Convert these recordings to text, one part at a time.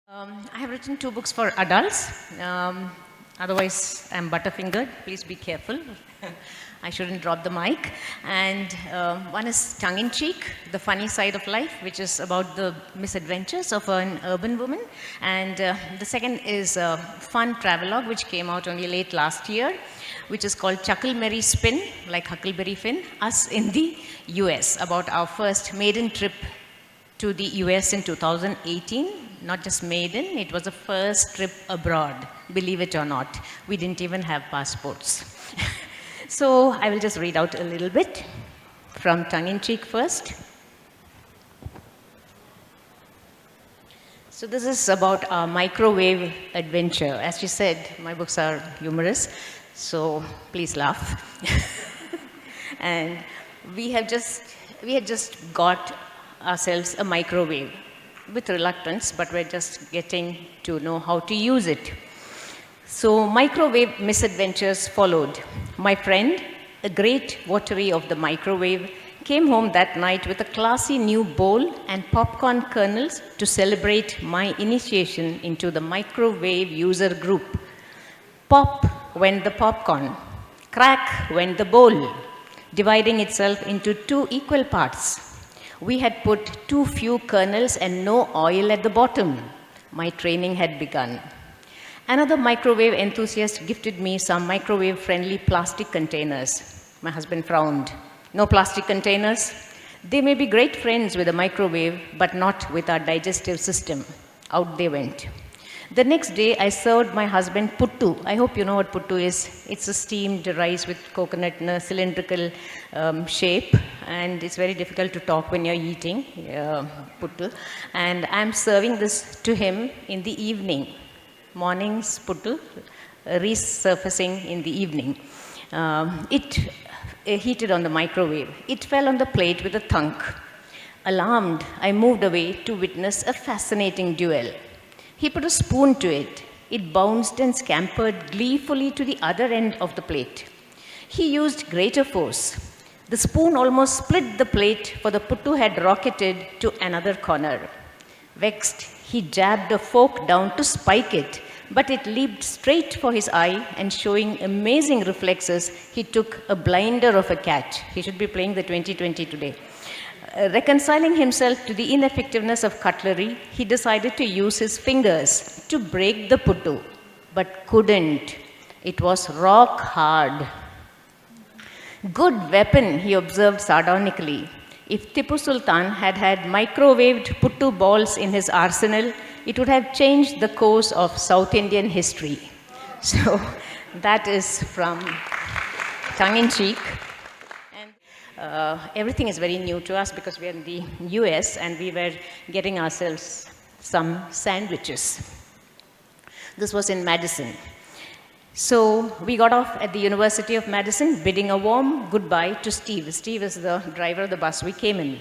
I have written 2 books for adults. Otherwise, I'm butterfingered. Please be careful. I shouldn't drop the mic. And one is Tongue-in-Cheek, The Funny Side of Life, which is about the misadventures of an urban woman. And the second is a fun travelogue, which came out only late last year, which is called Chuckleberry Spin, like Huckleberry Finn, Us in the US, about our first maiden trip to the US in 2018. Not just maiden, it was the first trip abroad, believe it or not. We didn't even have passports. So I will just read out a little bit from Tongue-in-Cheek first. So this is about our microwave adventure. As she said, my books are humorous, so please laugh. And we had just got ourselves a microwave with reluctance, but we're just getting to know how to use it. So microwave misadventures followed. My friend, a great votary of the microwave, came home that night with a classy new bowl and popcorn kernels to celebrate my initiation into the microwave user group. Pop went the popcorn, crack went the bowl, dividing itself into 2 equal parts. We had put too few kernels and no oil at the bottom. My training had begun. Another microwave enthusiast gifted me some microwave-friendly plastic containers. My husband frowned. No plastic containers? They may be great friends with a microwave, but not with our digestive system. Out they went. The next day, I served my husband puttu. I hope you know what puttu is. It's a steamed rice with coconut in a cylindrical shape, and it's very difficult to talk when you're eating puttu. And I'm serving this to him in the evening. Morning's puttu, resurfacing in the evening. It heated on the microwave. It fell on the plate with a thunk. Alarmed, I moved away to witness a fascinating duel. He put a spoon to it. It bounced and scampered gleefully to the other end of the plate. He used greater force. The spoon almost split the plate, for the puttu had rocketed to another corner. Vexed, he jabbed a fork down to spike it, but it leaped straight for his eye, and showing amazing reflexes, he took a blinder of a catch. He should be playing the 2020 today. Reconciling himself to the ineffectiveness of cutlery, he decided to use his fingers to break the puttu, but couldn't. It was rock hard. Good weapon, he observed sardonically. If Tipu Sultan had had microwaved puttu balls in his arsenal, it would have changed the course of South Indian history. So that is from Tongue-in-Cheek. Everything is very new to us because we are in the US and we were getting ourselves some sandwiches. This was in Madison. So we got off at the University of Madison, bidding a warm goodbye to Steve. Steve is the driver of the bus we came in.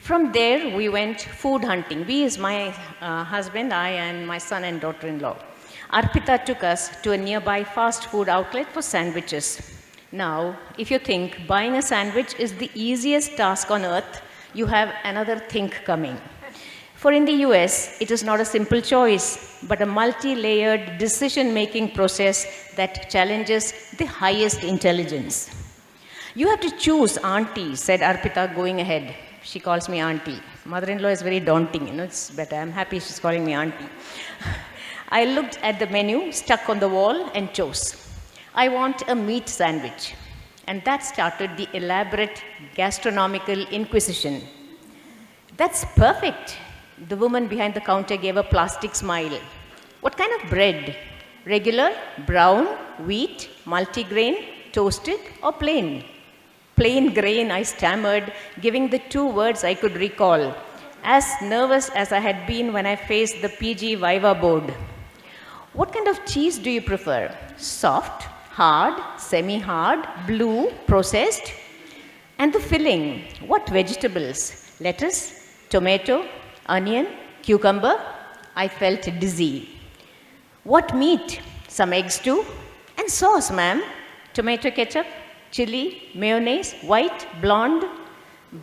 From there, we went food hunting. We is my husband, I, and my son and daughter-in-law. Arpita took us to a nearby fast food outlet for sandwiches. Now, if you think buying a sandwich is the easiest task on earth, you have another think coming. For in the US, it is not a simple choice, but a multi-layered decision-making process that challenges the highest intelligence. You have to choose, auntie, said Arpita, going ahead. She calls me auntie. Mother-in-law is very daunting, it's better. I'm happy she's calling me auntie. I looked at the menu stuck on the wall and chose. I want a meat sandwich. And that started the elaborate gastronomical inquisition. That's perfect. The woman behind the counter gave a plastic smile. What kind of bread? Regular, brown, wheat, multigrain, toasted, or plain? Plain grain, I stammered, giving the 2 words I could recall, as nervous as I had been when I faced the PG Viva board. What kind of cheese do you prefer? Soft, hard, semi-hard, blue, processed? And the filling, what vegetables? Lettuce, tomato, onion, cucumber? I felt dizzy. What meat? Some eggs too? And sauce, ma'am? Tomato ketchup, chili, mayonnaise, white, blonde?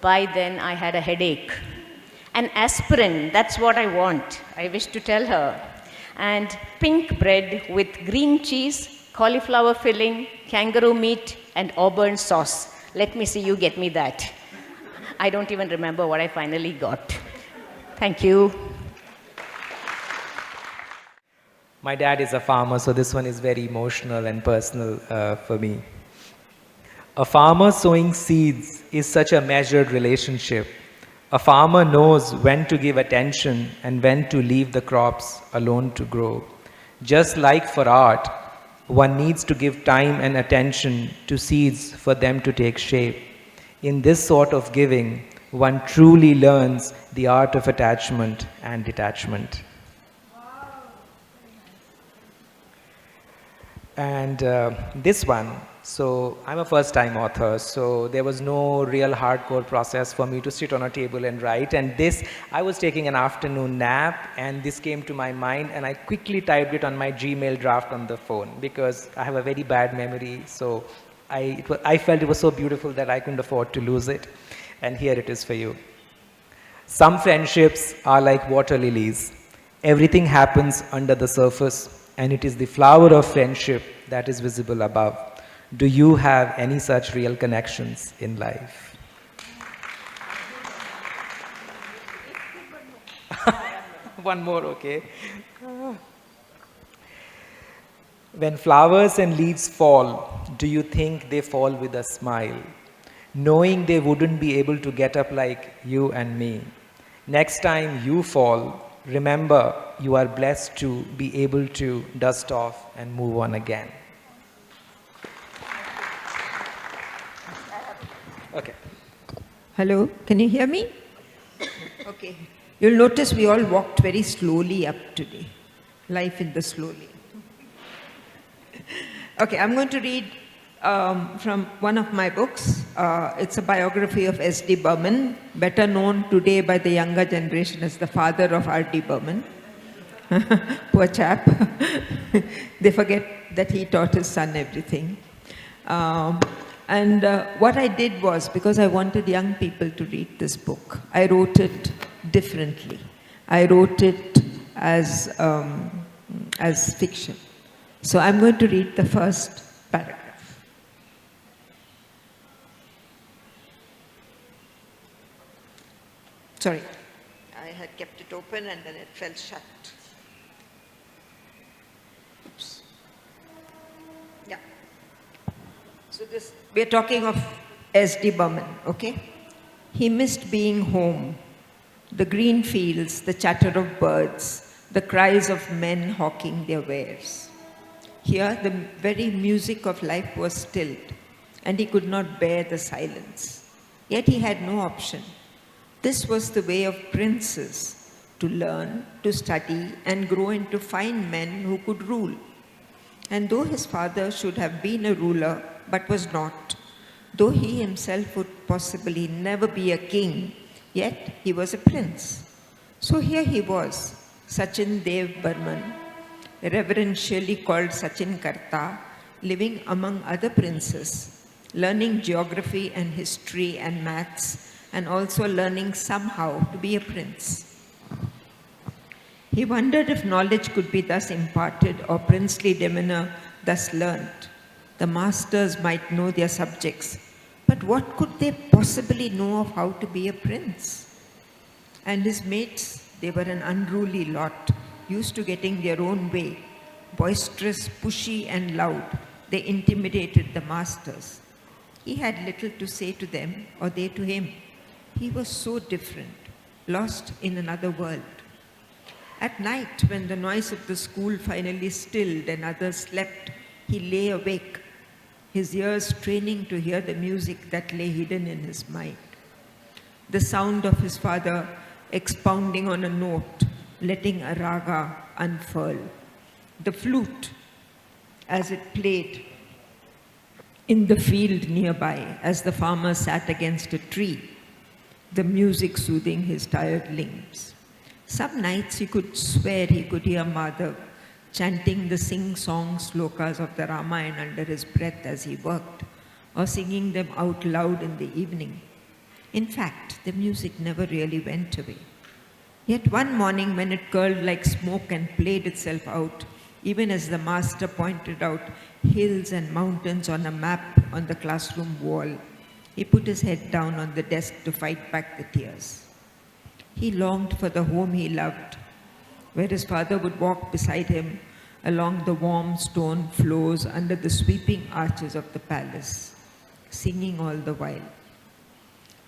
By then I had a headache. An aspirin, that's what I want, I wish to tell her. And pink bread with green cheese, cauliflower filling, kangaroo meat, and auburn sauce. Let me see you get me that. I don't even remember what I finally got. Thank you. My dad is a farmer, so this one is very emotional and personal for me. A farmer sowing seeds is such a measured relationship. A farmer knows when to give attention and when to leave the crops alone to grow. Just like for art, one needs to give time and attention to seeds for them to take shape. In this sort of giving, one truly learns the art of attachment and detachment. And this one, so I'm a first-time author, so there was no real hardcore process for me to sit on a table and write. And this, I was taking an afternoon nap, and this came to my mind, and I quickly typed it on my Gmail draft on the phone because I have a very bad memory. So I felt it was so beautiful that I couldn't afford to lose it. And here it is for you. Some friendships are like water lilies. Everything happens under the surface, and it is the flower of friendship that is visible above. Do you have any such real connections in life? One more, okay. When flowers and leaves fall, do you think they fall with a smile, knowing they wouldn't be able to get up like you and me? Next time you fall, remember, you are blessed to be able to dust off and move on again. Okay. Hello, can you hear me? Okay. You'll notice we all walked very slowly up today. Life in the slowly. Okay, I'm going to read from one of my books. It's a biography of S.D. Burman, better known today by the younger generation as the father of R.D. Burman. Poor chap. They forget that he taught his son everything. What I did was, because I wanted young people to read this book, I wrote it differently. I wrote it as fiction. So I'm going to read the first paragraph. Sorry, I had kept it open and then it fell shut. Oops. Yeah. So we're talking of S.D. Burman, okay? He missed being home, the green fields, the chatter of birds, the cries of men hawking their wares. Here, the very music of life was stilled, and he could not bear the silence. Yet he had no option. This was the way of princes, to learn, to study, and grow into fine men who could rule. And though his father should have been a ruler, but was not, though he himself would possibly never be a king, yet he was a prince. So here he was, Sachin Dev Burman, reverentially called Sachin Karta, living among other princes, learning geography and history and maths, and also learning somehow to be a prince. He wondered if knowledge could be thus imparted or princely demeanor thus learnt. The masters might know their subjects, but what could they possibly know of how to be a prince? And his mates, they were an unruly lot, used to getting their own way, boisterous, pushy, and loud. They intimidated the masters. He had little to say to them, or they to him. He was so different, lost in another world. At night, when the noise of the school finally stilled and others slept, he lay awake, his ears straining to hear the music that lay hidden in his mind. The sound of his father expounding on a note, letting a raga unfurl. The flute, as it played in the field nearby, as the farmer sat against a tree, the music soothing his tired limbs. Some nights he could swear he could hear Madhav chanting the sing-song slokas of the Ramayana under his breath as he worked, or singing them out loud in the evening. In fact, the music never really went away. Yet one morning, when it curled like smoke and played itself out, even as the master pointed out hills and mountains on a map on the classroom wall, he put his head down on the desk to fight back the tears. He longed for the home he loved, where his father would walk beside him along the warm stone floors under the sweeping arches of the palace, singing all the while.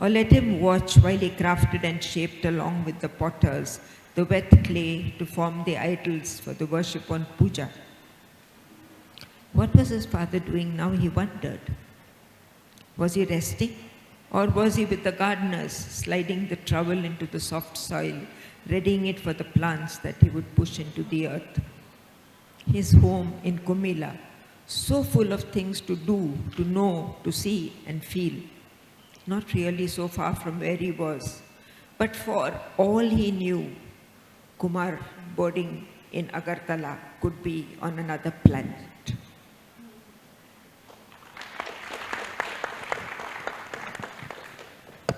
Or let him watch while he crafted and shaped along with the potters the wet clay to form the idols for the worship on puja. What was his father doing now, he wondered. Was he resting? Or was he with the gardeners, sliding the trowel into the soft soil, readying it for the plants that he would push into the earth? His home in Kumila, so full of things to do, to know, to see and feel. Not really so far from where he was, but for all he knew, Kumar boarding in Agartala could be on another planet.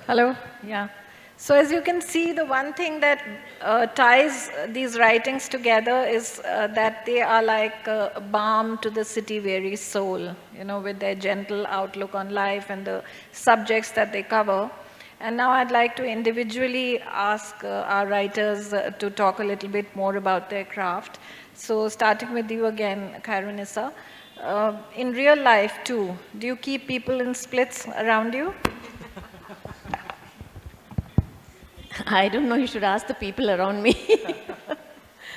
Hello? Yeah. So as you can see, the one thing that ties these writings together is that they are like a balm to the city-weary soul, with their gentle outlook on life and the subjects that they cover. And now I'd like to individually ask our writers to talk a little bit more about their craft. So starting with you again, Khyrunnisa. In real life too, do you keep people in splits around you? I don't know, you should ask the people around me.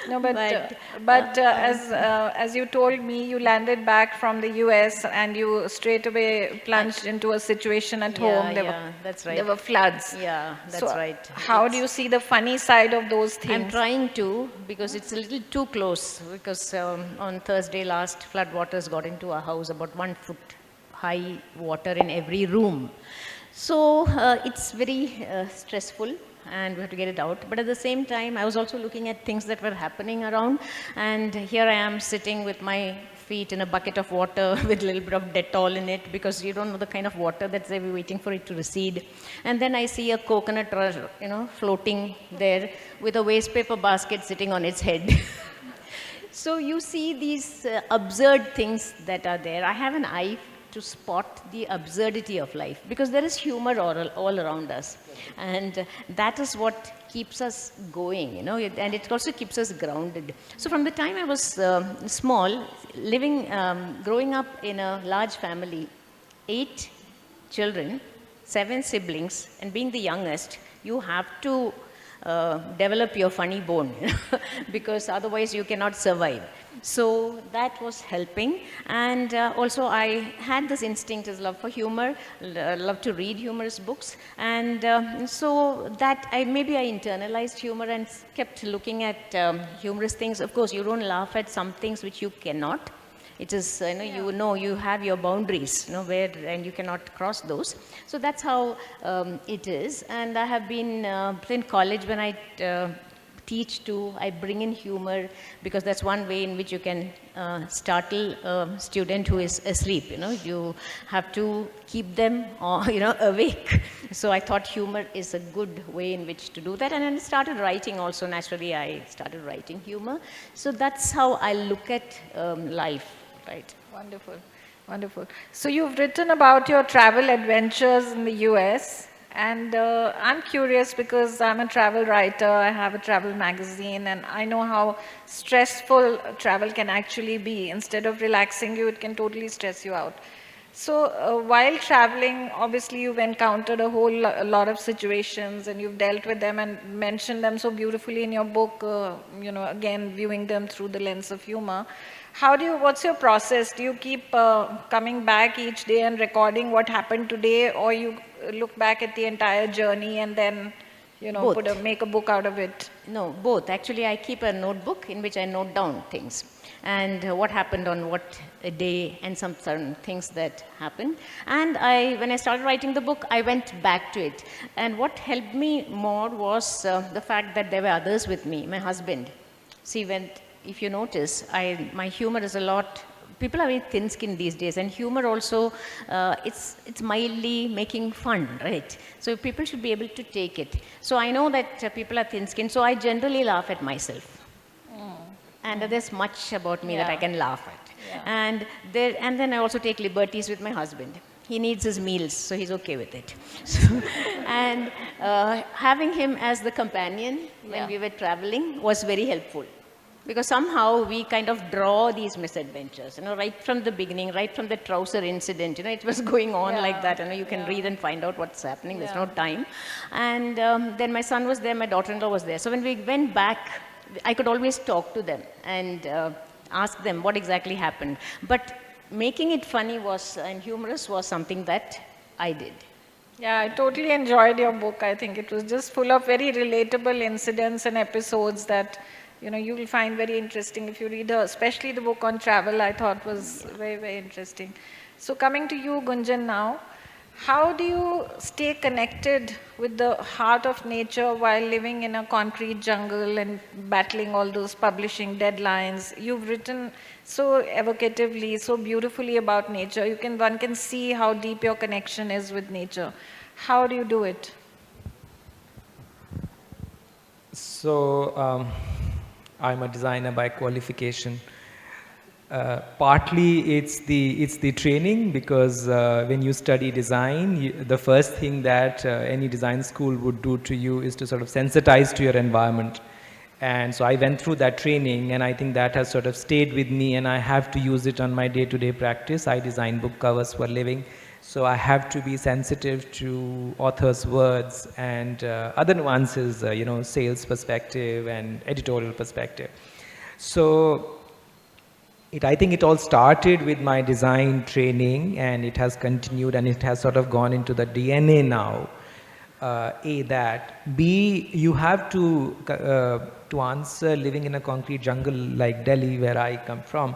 No, but as you told me, you landed back from the US and you straight away plunged into a situation at home. That's right. There were floods. Yeah, that's so right. How do you see the funny side of those things? I'm trying to, because it's a little too close, because on Thursday last, flood waters got into our house, about 1 foot high water in every room. So it's very stressful, and we have to get it out. But at the same time, I was also looking at things that were happening around, and here I am sitting with my feet in a bucket of water with a little bit of Dettol in it, because you don't know the kind of water that's there, we're waiting for it to recede. And then I see a coconut, floating there with a waste paper basket sitting on its head. So you see these absurd things that are there. I have an eye to spot the absurdity of life, because there is humor all around us, and that is what keeps us going, and it also keeps us grounded. So from the time I was small, growing up in a large family, 8 children, 7 siblings, and being the youngest, you have to develop your funny bone, because otherwise you cannot survive. So that was helping, and also I had this instinct, as love for humor, love to read humorous books, and so that maybe I internalized humor and kept looking at humorous things. Of course, you don't laugh at some things which you cannot. It is, you have your boundaries, and you cannot cross those. So that's how it is. And I have been in college when I teach too, I bring in humor, because that's one way in which you can startle a student who is asleep. You have to keep them, awake. So I thought humor is a good way in which to do that. And then I started writing also. Naturally, I started writing humor. So that's how I look at life. Right. Wonderful, wonderful. So you've written about your travel adventures in the US, and I'm curious because I'm a travel writer, I have a travel magazine, and I know how stressful travel can actually be. Instead of relaxing you, it can totally stress you out. So while traveling, obviously you've encountered a lot of situations, and you've dealt with them and mentioned them so beautifully in your book, again, viewing them through the lens of humor. What's your process? Do you keep coming back each day and recording what happened today, or you look back at the entire journey and then, make a book out of it? No, both. Actually, I keep a notebook in which I note down things, and what happened on what a day, and some certain things that happened. And when I started writing the book, I went back to it. And what helped me more was the fact that there were others with me, my husband. See, if you notice, my humor is a lot people are very thin-skinned these days, and humor also, it's mildly making fun, right? So people should be able to take it. So I know that people are thin-skinned, so I generally laugh at myself. And there's much about me that I can laugh at. And then I also take liberties with my husband. He needs his meals, so he's okay with it. So, and having him as the companion when we were traveling was very helpful. Because somehow we kind of draw these misadventures, right from the beginning, right from the trouser incident, it was going on like that. You can read and find out what's happening. There's no time. And then my son was there, my daughter-in-law was there. So when we went back, I could always talk to them and ask them what exactly happened. But making it funny and humorous was something that I did. Yeah, I totally enjoyed your book. I think it was just full of very relatable incidents and episodes that you will find very interesting if you read especially the book on travel. I thought was very, very interesting. So coming to you, Gunjan, now, how do you stay connected with the heart of nature while living in a concrete jungle and battling all those publishing deadlines? You've written so evocatively, so beautifully about nature. One can see how deep your connection is with nature. How do you do it? So, I'm a designer by qualification. Partly it's the training, because when you study design, the first thing that any design school would do to you is to sort of sensitize to your environment. And so I went through that training, and I think that has sort of stayed with me, and I have to use it on my day-to-day practice. I design book covers for a living, so I have to be sensitive to authors' words and other nuances, sales perspective and editorial perspective. So I think it all started with my design training, and it has continued, and it has sort of gone into the DNA now. That. B, you have to answer living in a concrete jungle like Delhi, where I come from.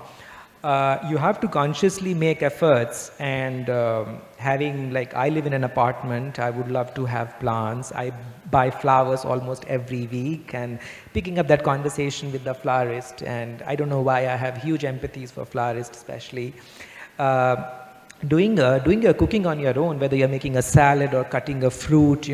You have to consciously make efforts, and I live in an apartment. I would love to have plants. I buy flowers almost every week, and picking up that conversation with the florist, and I don't know why I have huge empathies for florists especially. Doing your cooking on your own, whether you're making a salad or cutting a fruit,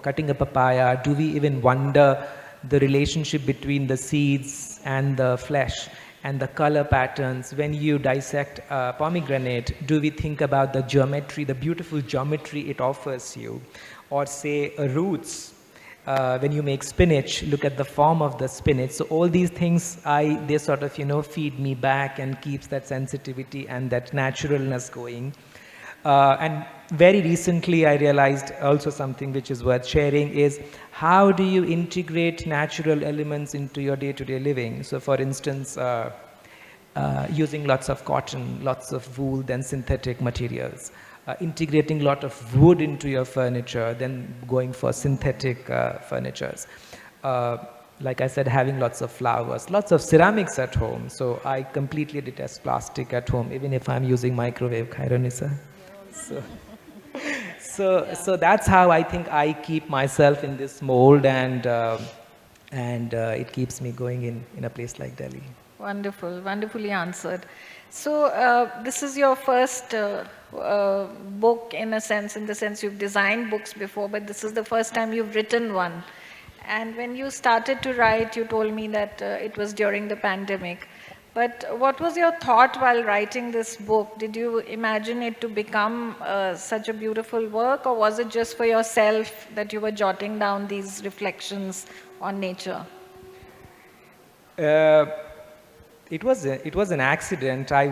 cutting a papaya, do we even wonder the relationship between the seeds and the flesh and the color patterns? When you dissect a pomegranate, do we think about the geometry, the beautiful geometry it offers you? Or say roots, when you make spinach, look at the form of the spinach. So all these things, they sort of, feed me back and keeps that sensitivity and that naturalness going. And very recently I realized also something which is worth sharing is, how do you integrate natural elements into your day-to-day living? So for instance, using lots of cotton, lots of wool, then synthetic materials. Integrating a lot of wood into your furniture, then going for synthetic furnitures. Like I said, having lots of flowers, lots of ceramics at home. So I completely detest plastic at home, even if I'm using microwave, Khyrunnisa. So that's how I think I keep myself in this mold, and it keeps me going in a place like Delhi. Wonderful, wonderfully answered. So this is your first book in the sense you've designed books before, but this is the first time you've written one. And when you started to write, you told me that it was during the pandemic. But what was your thought while writing this book? Did you imagine it to become such a beautiful work, or was it just for yourself that you were jotting down these reflections on nature? It was an accident. I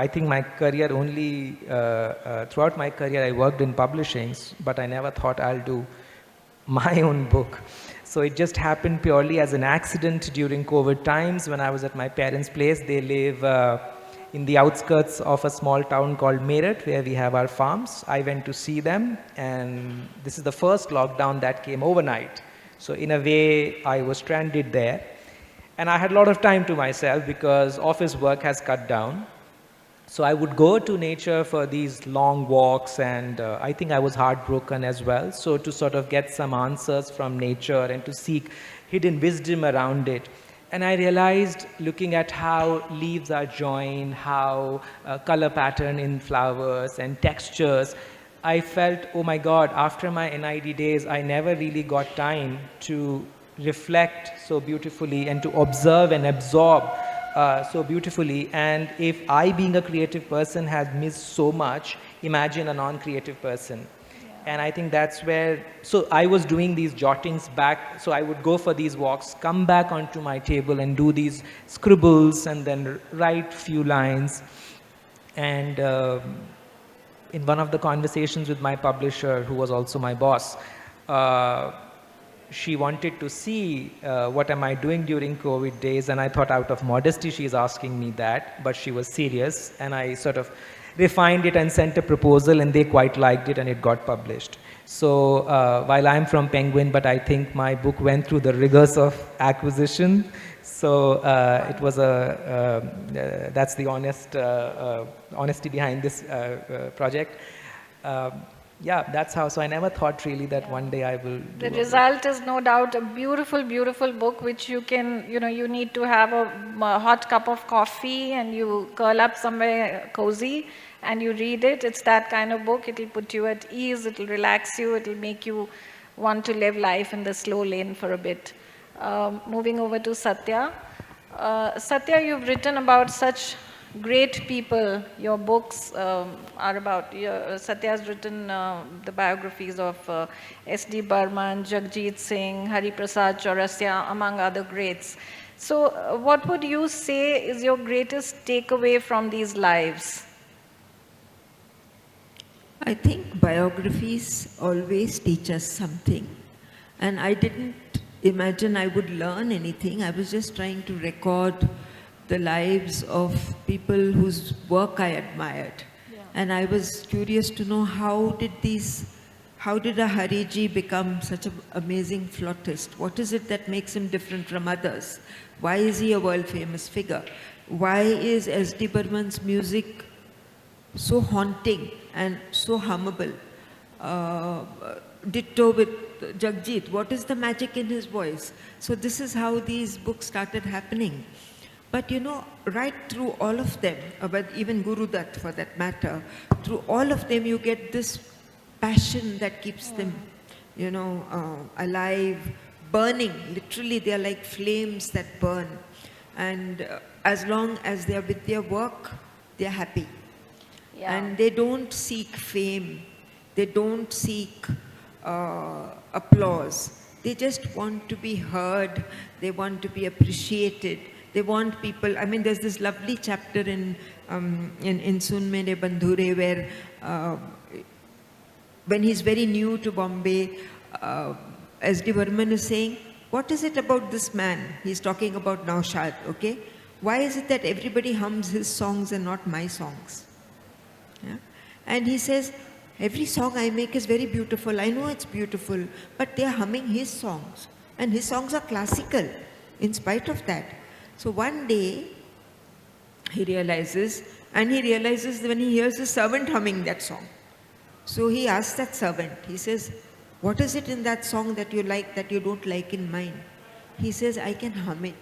think my career only, throughout my career I worked in publishing, but I never thought I'll do my own book. So it just happened purely as an accident during COVID times when I was at my parents' place. They live in the outskirts of a small town called Meerut, where we have our farms. I went to see them, and this is the first lockdown that came overnight. So in a way, I was stranded there. And I had a lot of time to myself because office work has cut down. So I would go to nature for these long walks, and I think I was heartbroken as well. So to sort of get some answers from nature and to seek hidden wisdom around it. And I realized, looking at how leaves are joined, how color pattern in flowers and textures, I felt, oh my God, after my NID days, I never really got time to reflect so beautifully and to observe and absorb so beautifully. And if I, being a creative person, has missed so much, imagine a non-creative person. And I think that's where, so I was doing these jottings back, so I would go for these walks, come back onto my table and do these scribbles and then write few lines. And in one of the conversations with my publisher, who was also my boss, she wanted to see what am I doing during COVID days, and I thought out of modesty she's asking me that, but she was serious, and I sort of refined it and sent a proposal, and they quite liked it, and it got published. So while I'm from Penguin, but I think my book went through the rigors of acquisition. So it was that's the honesty behind this project. Yeah, that's how. So I never thought really that one day I will do The a book. result is no doubt a beautiful, beautiful book which you can, you need to have a hot cup of coffee and you curl up somewhere cozy and you read it. It's that kind of book. It'll put you at ease, it'll relax you, it'll make you want to live life in the slow lane for a bit. Moving over to Sathya. Sathya, you've written about such great people. Your books are about, Satya has written the biographies of S.D. Burman, Jagjit Singh, Hari Prasad Chaurasia, among other greats. So what would you say is your greatest takeaway from these lives? I think biographies always teach us something. And I didn't imagine I would learn anything. I was just trying to record the lives of people whose work I admired. Yeah. And I was curious to know how did a Hariji become such an amazing flautist? What is it that makes him different from others? Why is he a world famous figure? Why is S.D. Burman's music so haunting and so hummable? Ditto with Jagjit. What is the magic in his voice? So this is how these books started happening. But right through all of them, but even Guru Dutt for that matter, through all of them you get this passion that keeps them, alive, burning. Literally they are like flames that burn. And as long as they are with their work, they are happy. Yeah. And they don't seek fame. They don't seek applause. They just want to be heard. They want to be appreciated. They want people, there's this lovely chapter in Sun Mere Bandhure where when he's very new to Bombay, S.D. Burman is saying, what is it about this man? He's talking about Naushad, okay? Why is it that everybody hums his songs and not my songs? Yeah? And he says, every song I make is very beautiful. I know it's beautiful, but they're humming his songs. And his songs are classical in spite of that. So one day, he realizes when he hears his servant humming that song. So he asks that servant, he says, what is it in that song that you like that you don't like in mine? He says, I can hum it.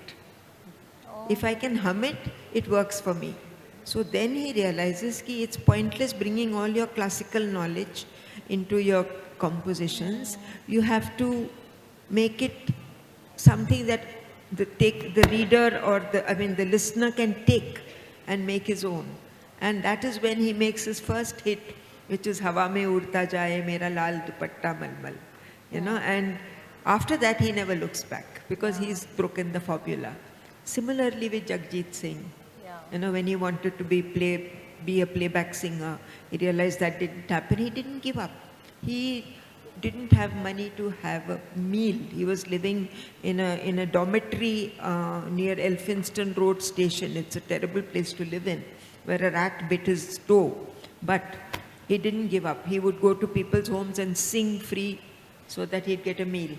Oh. If I can hum it, it works for me. So then he realizes that it's pointless bringing all your classical knowledge into your compositions. You have to make it something that the reader or the listener can take and make his own. And that is when he makes his first hit, which is Hawa Mein Udta Jaye Mera Lal Dupatta Malmal. And after that he never looks back because he's broken the formula. Similarly with Jagjit Singh. When he wanted to be a playback singer, he realized that didn't happen. He didn't give up. He didn't have money to have a meal. He was living in a dormitory near Elphinstone Road station. It's a terrible place to live in, where a rat bit his toe. But he didn't give up. He would go to people's homes and sing free so that he'd get a meal.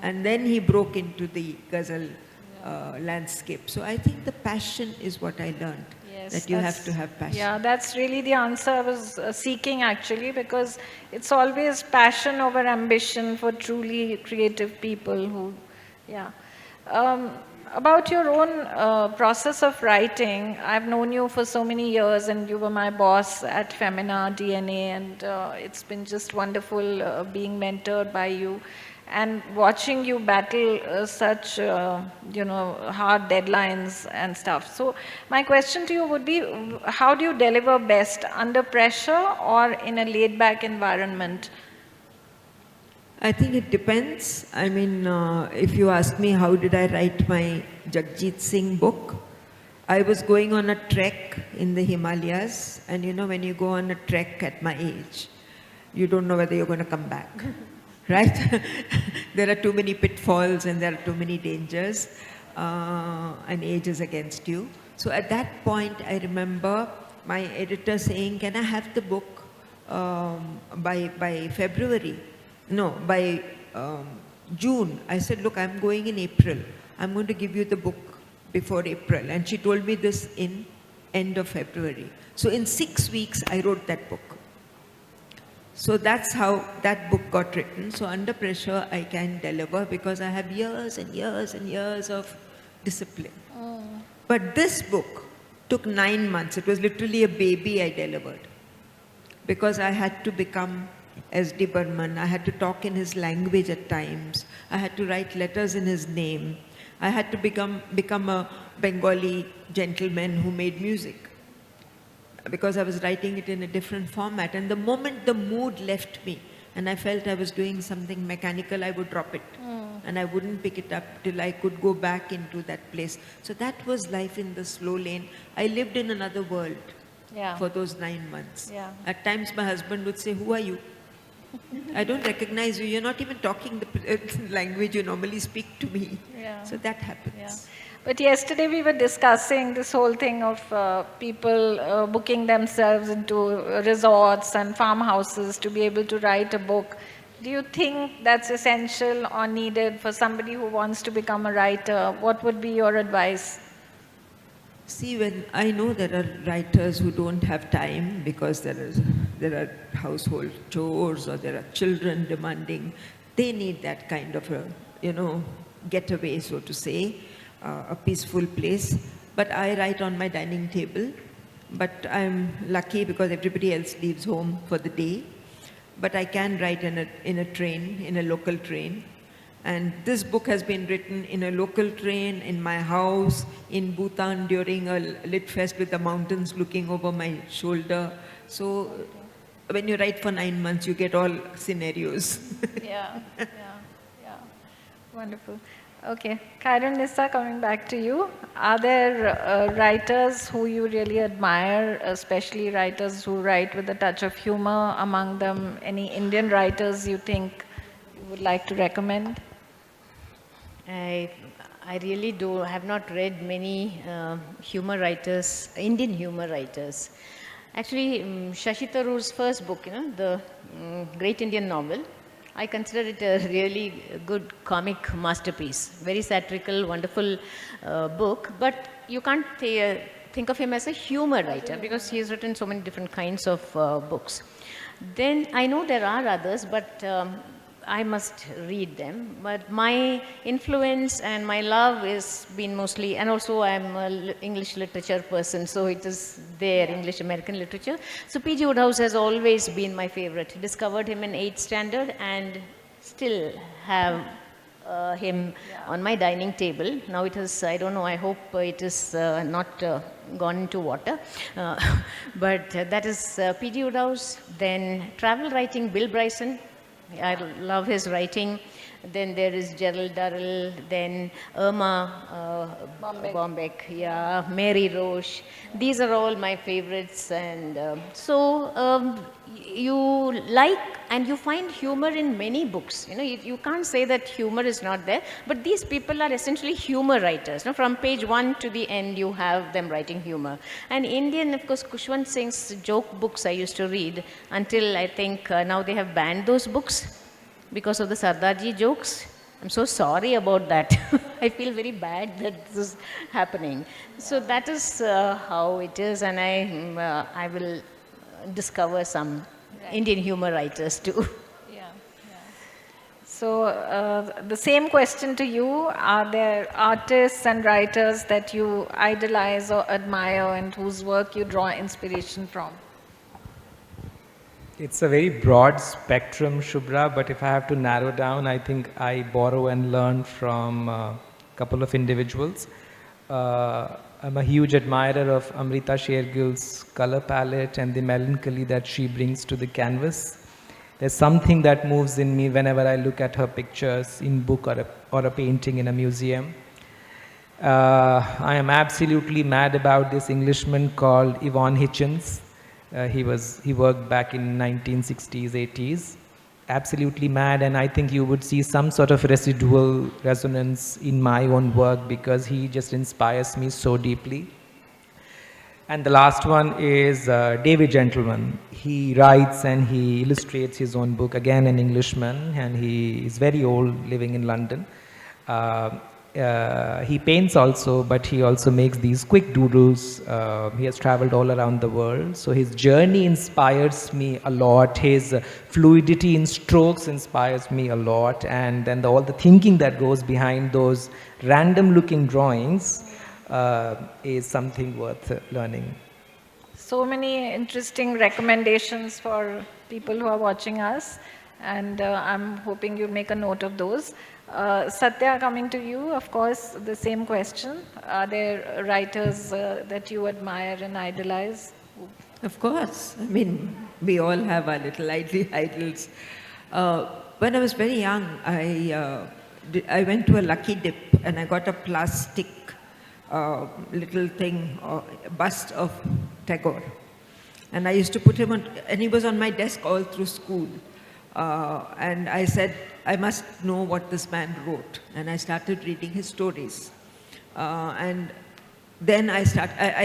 And then he broke into the ghazal landscape. So I think the passion is what I learned. Yes, that you have to have passion. Yeah, that's really the answer I was seeking actually, because it's always passion over ambition for truly creative people who, yeah. About your own process of writing, I've known you for so many years, and you were my boss at Femina DNA, and it's been just wonderful being mentored by you and watching you battle such, hard deadlines and stuff. So my question to you would be, how do you deliver best, under pressure or in a laid-back environment? I think it depends. I mean, if you ask me how did I write my Jagjit Singh book, I was going on a trek in the Himalayas, and when you go on a trek at my age, you don't know whether you're going to come back, right? There are too many pitfalls and there are too many dangers, and age is against you. So at that point, I remember my editor saying, "Can I have the book by February?" No, by June. I said, "Look, I'm going in April. I'm going to give you the book before April." And she told me this in end of February. So in 6 weeks, I wrote that book. So that's how that book got written. So under pressure, I can deliver because I have years and years and years of discipline. But this book took 9 months. It was literally a baby I delivered because I had to become S.D. Burman. I had to talk in his language at times. I had to write letters in his name. I had to become a Bengali gentleman who made music because I was writing it in a different format. And the moment the mood left me and I felt I was doing something mechanical, I would drop it. And I wouldn't pick it up till I could go back into that place. So that was life in the slow lane. I lived in another world for those 9 months. Yeah. At times my husband would say, "Who are you? I don't recognize you. You're not even talking the language you normally speak to me." Yeah. So that happens. Yeah. But yesterday we were discussing this whole thing of people booking themselves into resorts and farmhouses to be able to write a book. Do you think that's essential or needed for somebody who wants to become a writer? What would be your advice? See, when I know there are writers who don't have time because there are household chores or there are children demanding, they need that kind of a, getaway, so to say, a peaceful place. But I write on my dining table. But I'm lucky because everybody else leaves home for the day. But I can write in a train, in a local train. And this book has been written in a local train, in my house, in Bhutan during a lit fest with the mountains looking over my shoulder. So when you write for 9 months, you get all scenarios. Yeah. Wonderful. Okay, Khyrunnisa, coming back to you. Are there writers who you really admire, especially writers who write with a touch of humor? Among them, any Indian writers you think you would like to recommend? I really have not read many humor writers, Indian humor writers. Actually, Shashi Tharoor's first book, the Great Indian Novel, I consider it a really good comic masterpiece. Very satirical, wonderful book, but you can't think of him as a humor writer because he has written so many different kinds of books. Then I know there are others, but I must read them. But my influence and my love is been mostly, and also I'm an English literature person, so it is there, English American literature. So P.G. Wodehouse has always been my favorite. Discovered him in 8th standard and still have him on my dining table. Now it is, I don't know, I hope it is not gone into water. But that is P.G. Wodehouse. Then travel writing, Bill Bryson. I love his writing. Then there is Gerald Durrell, then Irma Bombeck, Mary Roche. These are all my favorites. And you like and you find humor in many books. You can't say that humor is not there, but these people are essentially humor writers. From page 1 to the end, you have them writing humor. And Indian, of course, Khushwant Singh's joke books I used to read until I think now they have banned those books because of the Sardarji jokes. I'm so sorry about that. I feel very bad that this is happening. So that is how it is, and I will discover some Indian humor writers too. So the same question to you, are there artists and writers that you idolize or admire and whose work you draw inspiration from? It's a very broad spectrum, Shubhra, but if I have to narrow down, I think I borrow and learn from a couple of individuals. I'm a huge admirer of Amrita Shergill's color palette and the melancholy that she brings to the canvas. There's something that moves in me whenever I look at her pictures in book or a painting in a museum. I am absolutely mad about this Englishman called Yvonne Hitchens. He worked back in 1960s, 80s. Absolutely mad, and I think you would see some sort of residual resonance in my own work because he just inspires me so deeply. And the last one is David Gentleman. He writes and he illustrates his own book, again an Englishman, and he is very old, living in London. He paints also, but he also makes these quick doodles. He has traveled all around the world. So his journey inspires me a lot. His fluidity in strokes inspires me a lot. And then all the thinking that goes behind those random looking drawings is something worth learning. So many interesting recommendations for people who are watching us, and I'm hoping you'll make a note of those. Sathya, coming to you, of course, the same question. Are there writers that you admire and idolize? Of course. I mean, we all have our little idols. When I was very young, I went to a lucky dip and I got a plastic little thing, bust of Tagore. And I used to put him on, and he was on my desk all through school. And I said, I must know what this man wrote. And I started reading his stories. And then I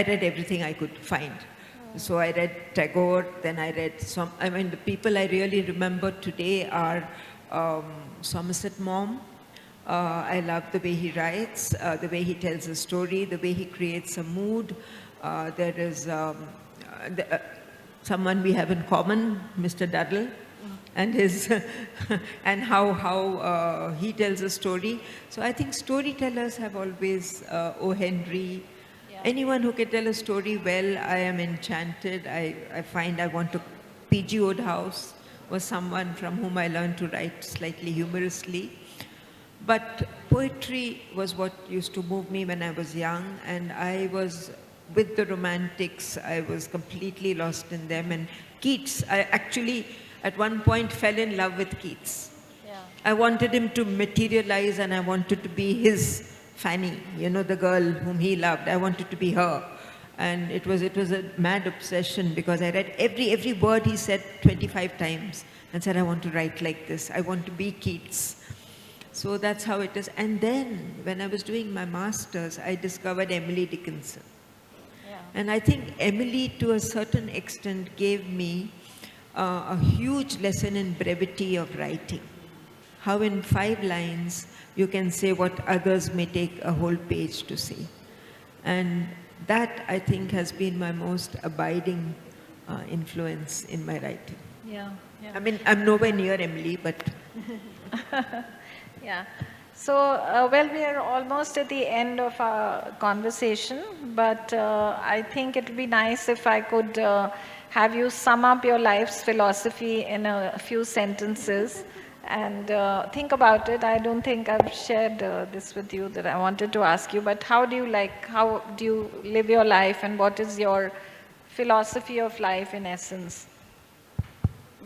read everything I could find. So I read Tagore, then I read the people I really remember today are Somerset Maugham. I love the way he writes, the way he tells a story, the way he creates a mood. There is someone we have in common, Mr. Duddle, and his and how he tells a story. So I think storytellers have always, O. Henry, anyone who can tell a story well, I am enchanted. I find I want to. P.G. Wodehouse was someone from whom I learned to write slightly humorously. But poetry was what used to move me when I was young, and I was with the Romantics. I was completely lost in them. And Keats, I actually at one point fell in love with Keats. Yeah. I wanted him to materialize, and I wanted to be his Fanny, you know, the girl whom he loved. I wanted to be her. And it was a mad obsession because I read every word he said 25 times and said, I want to write like this. I want to be Keats. So that's how it is. And then when I was doing my master's, I discovered Emily Dickinson. Yeah. And I think Emily, to a certain extent, gave me a huge lesson in brevity of writing. How in 5 lines you can say what others may take a whole page to say. And that, I think, has been my most abiding influence in my writing. Yeah, yeah. I mean, I'm nowhere near Emily, but... Yeah. So, well, we are almost at the end of our conversation, but I think it would be nice if I could have you sum up your life's philosophy in a few sentences and think about it. I don't think I've shared this with you that I wanted to ask you, but how do you live your life, and what is your philosophy of life in essence?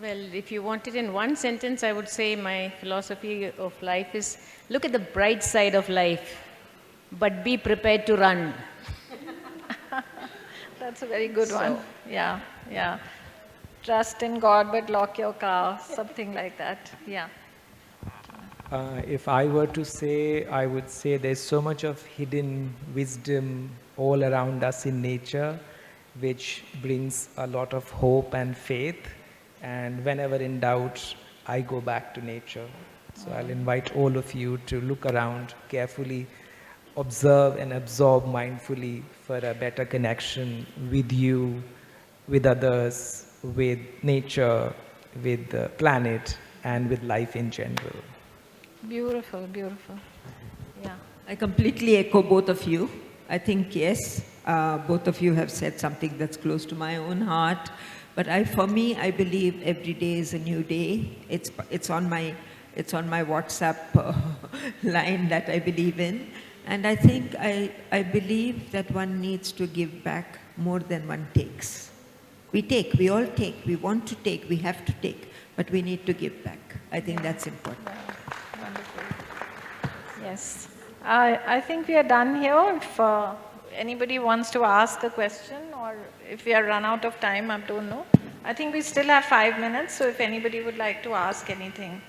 Well, if you want it in one sentence, I would say my philosophy of life is look at the bright side of life, but be prepared to run. That's a very good one. Yeah, yeah. Trust in God, but lock your car, something like that. Yeah. If I were to say, I would say there's so much of hidden wisdom all around us in nature, which brings a lot of hope and faith. And whenever in doubt, I go back to nature. So I'll invite all of you to look around carefully, observe and absorb mindfully for a better connection with you, with others, with nature, with the planet, and with life in general. Beautiful, beautiful. Yeah. I completely echo both of you. I think, yes, both of you have said something that's close to my own heart. But for me, I believe every day is a new day. It's on my WhatsApp line that I believe in. And I think I believe that one needs to give back more than one takes. We all take, we want to take, we have to take, but we need to give back. I think that's important. Wonderful. Yes. I think we are done here. If anybody wants to ask a question or if we are run out of time, I don't know. I think we still have 5 minutes, so if anybody would like to ask anything,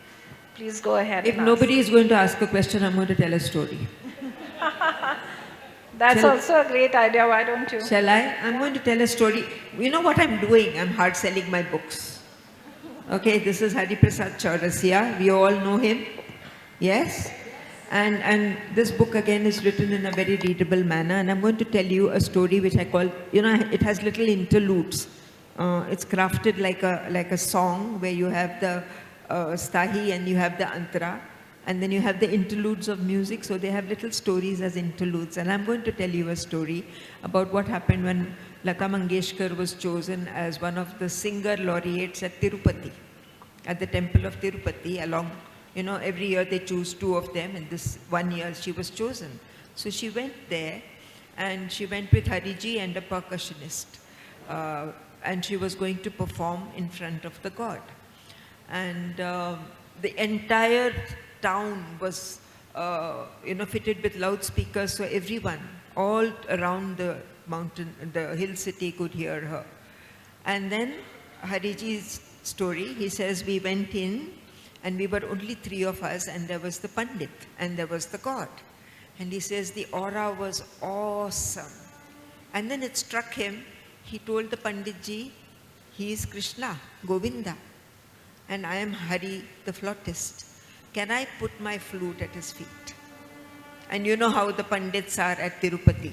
please go ahead. If nobody is going to ask a question, I'm going to tell a story. That's also a great idea. Why don't you? Shall I? I'm going to tell a story. You know what I'm doing? I'm hard selling my books. Okay, this is Hari Prasad Chaurasia. We all know him. Yes? And this book again is written in a very readable manner. And I'm going to tell you a story which I call, it has little interludes. It's crafted like a song where you have the stahi and you have the antara. And then you have the interludes of music, so they have little stories as interludes. And I'm going to tell you a story about what happened when Lata Mangeshkar was chosen as one of the singer laureates at Tirupati, at the temple of Tirupati. Every year they choose 2 of them, and this one year she was chosen. So she went there, and she went with Hariji and a percussionist. And she was going to perform in front of the god. And the entire town was, fitted with loudspeakers, so everyone, all around the mountain, the hill city could hear her. And then Hariji's story, he says, we went in and we were only 3 of us, and there was the Pandit and there was the god. And he says the aura was awesome. And then it struck him, he told the Panditji, he is Krishna, Govinda, and I am Hari, the flautist. Can I put my flute at his feet? And you know how the Pandits are at Tirupati.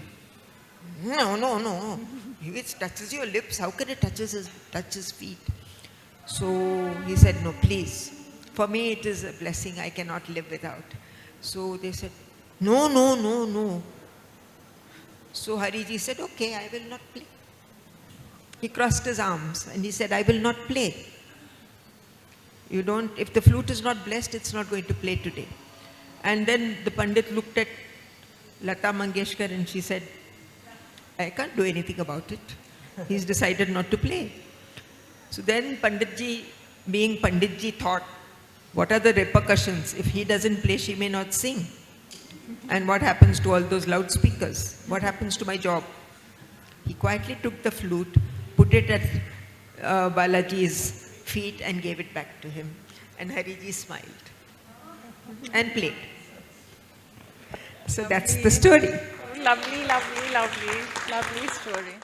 No. If it touches your lips, how can it touch his feet? So he said, no, please. For me, it is a blessing I cannot live without. So they said, no. So Hariji said, okay, I will not play. He crossed his arms and he said, I will not play. If the flute is not blessed, it's not going to play today. And then the Pandit looked at Lata Mangeshkar and she said, I can't do anything about it. He's decided not to play. So then Panditji, being Panditji, thought, what are the repercussions? If he doesn't play, she may not sing. And what happens to all those loudspeakers? What happens to my job? He quietly took the flute, put it at Balaji's feet and gave it back to him. And Hariji smiled and played. So that's the story. Lovely story.